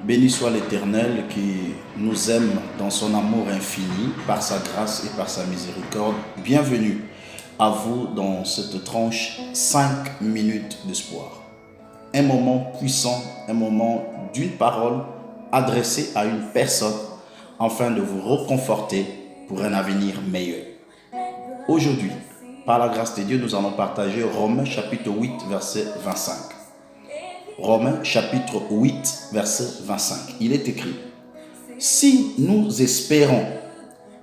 Béni soit l'Éternel qui nous aime dans son amour infini, par sa grâce et par sa miséricorde. Bienvenue à vous dans cette tranche 5 minutes d'espoir. Un moment puissant, un moment d'une parole adressée à une personne afin de vous reconforter pour un avenir meilleur. Aujourd'hui, par la grâce de Dieu, nous allons partager Romains chapitre 8, verset 25. Romains chapitre 8, verset 25. Il est écrit: si nous espérons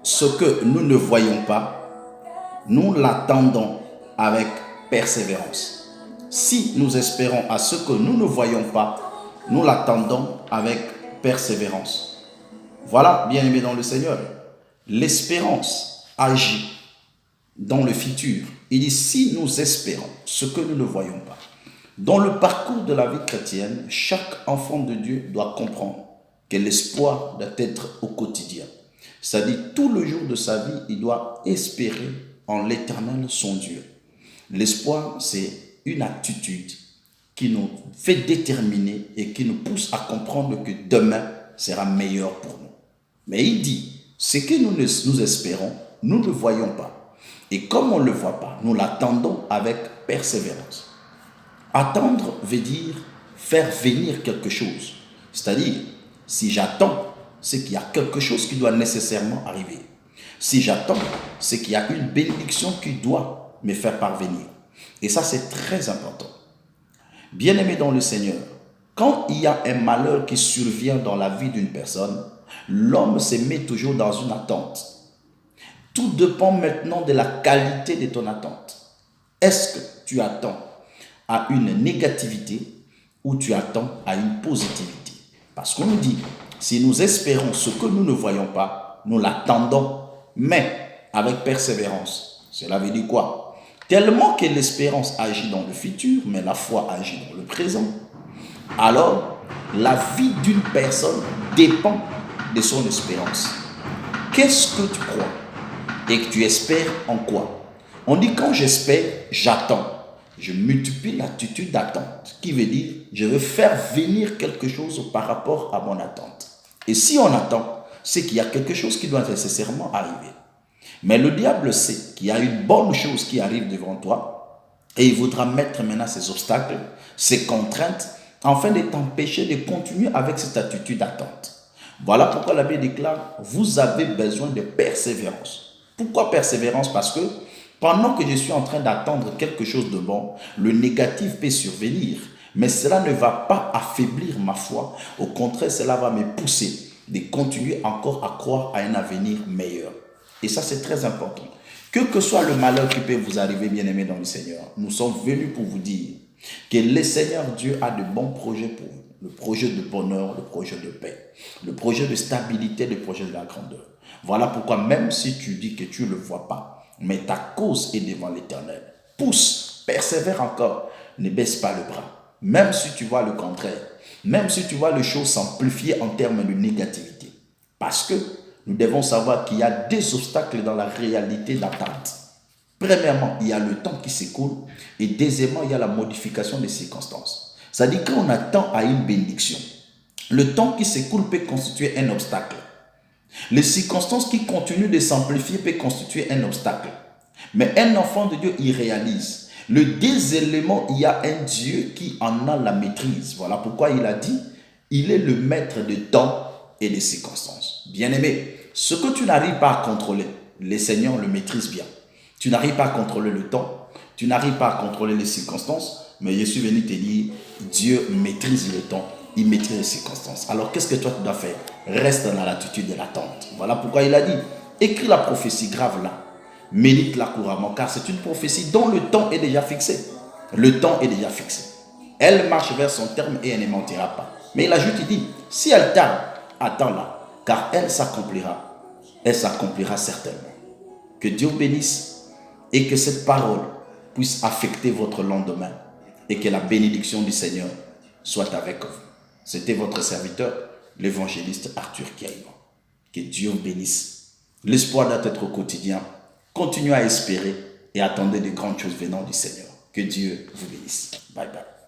ce que nous ne voyons pas, nous l'attendons avec persévérance. Si nous espérons à ce que nous ne voyons pas, nous l'attendons avec persévérance. Voilà, bien-aimés dans le Seigneur, l'espérance agit dans le futur. Il dit si nous espérons ce que nous ne voyons pas. Dans le parcours de la vie chrétienne, chaque enfant de Dieu doit comprendre que l'espoir doit être au quotidien. C'est-à-dire tout le jour de sa vie, il doit espérer en l'Éternel son Dieu. L'espoir, c'est une attitude qui nous fait déterminer et qui nous pousse à comprendre que demain sera meilleur pour nous. Mais il dit, ce que nous espérons, nous ne le voyons pas. Et comme on ne le voit pas, nous l'attendons avec persévérance. Attendre veut dire faire venir quelque chose. C'est-à-dire, si j'attends, c'est qu'il y a quelque chose qui doit nécessairement arriver. Si j'attends, c'est qu'il y a une bénédiction qui doit me faire parvenir. Et ça, c'est très important. Bien-aimé dans le Seigneur, quand il y a un malheur qui survient dans la vie d'une personne, l'homme se met toujours dans une attente. Tout dépend maintenant de la qualité de ton attente. Est-ce que tu attends à une négativité ou tu attends à une positivité? Parce qu'on nous dit, si nous espérons ce que nous ne voyons pas, nous l'attendons, mais avec persévérance. Cela veut dire quoi? Tellement que l'espérance agit dans le futur, mais la foi agit dans le présent. Alors, la vie d'une personne dépend de son espérance. Qu'est-ce que tu crois et que tu espères en quoi? On dit quand j'espère, j'attends. Je multiplie l'attitude d'attente, qui veut dire je veux faire venir quelque chose par rapport à mon attente. Et si on attend, c'est qu'il y a quelque chose qui doit nécessairement arriver. Mais le diable sait qu'il y a une bonne chose qui arrive devant toi et il voudra mettre maintenant ces obstacles, ces contraintes, afin de t'empêcher de continuer avec cette attitude d'attente. Voilà pourquoi la Bible déclare, vous avez besoin de persévérance. Pourquoi persévérance? Parce que pendant que je suis en train d'attendre quelque chose de bon, le négatif peut survenir, mais cela ne va pas affaiblir ma foi. Au contraire, cela va me pousser de continuer encore à croire à un avenir meilleur. Et ça, c'est très important. Que soit le malheur qui peut vous arriver, bien-aimés dans le Seigneur, nous sommes venus pour vous dire que le Seigneur Dieu a de bons projets pour vous. Le projet de bonheur, le projet de paix, le projet de stabilité, le projet de la grandeur. Voilà pourquoi même si tu dis que tu ne le vois pas, mais ta cause est devant l'Éternel. Pousse, persévère encore, ne baisse pas le bras. Même si tu vois le contraire, même si tu vois les choses s'amplifier en termes de négativité. Parce que nous devons savoir qu'il y a des obstacles dans la réalité d'attente. Premièrement, il y a le temps qui s'écoule et deuxièmement, il y a la modification des circonstances. C'est-à-dire qu'on attend à une bénédiction. Le temps qui s'écoule peut constituer un obstacle. Les circonstances qui continuent de s'amplifier peuvent constituer un obstacle. Mais un enfant de Dieu, il réalise. Le deux éléments, il y a un Dieu qui en a la maîtrise. Voilà pourquoi il a dit, il est le maître de temps et des circonstances. Bien-aimé, ce que tu n'arrives pas à contrôler, le Seigneur le maîtrise bien. Tu n'arrives pas à contrôler le temps, tu n'arrives pas à contrôler les circonstances, mais je suis venu te dire, Dieu maîtrise le temps. Il maîtrise les circonstances. Alors qu'est-ce que toi tu dois faire? Reste dans l'attitude de l'attente. Voilà pourquoi il a dit, écris la prophétie grave là, médite-la couramment, car c'est une prophétie dont le temps est déjà fixé. Le temps est déjà fixé. Elle marche vers son terme et elle ne mentira pas. Mais il ajoute, il dit, si elle tarde, attends-la, car elle s'accomplira. Elle s'accomplira certainement. Que Dieu bénisse et que cette parole puisse affecter votre lendemain et que la bénédiction du Seigneur soit avec vous. C'était votre serviteur, l'évangéliste Arthur Kiaïma. Que Dieu bénisse. L'espoir doit être au quotidien. Continuez à espérer et attendez de grandes choses venant du Seigneur. Que Dieu vous bénisse. Bye bye.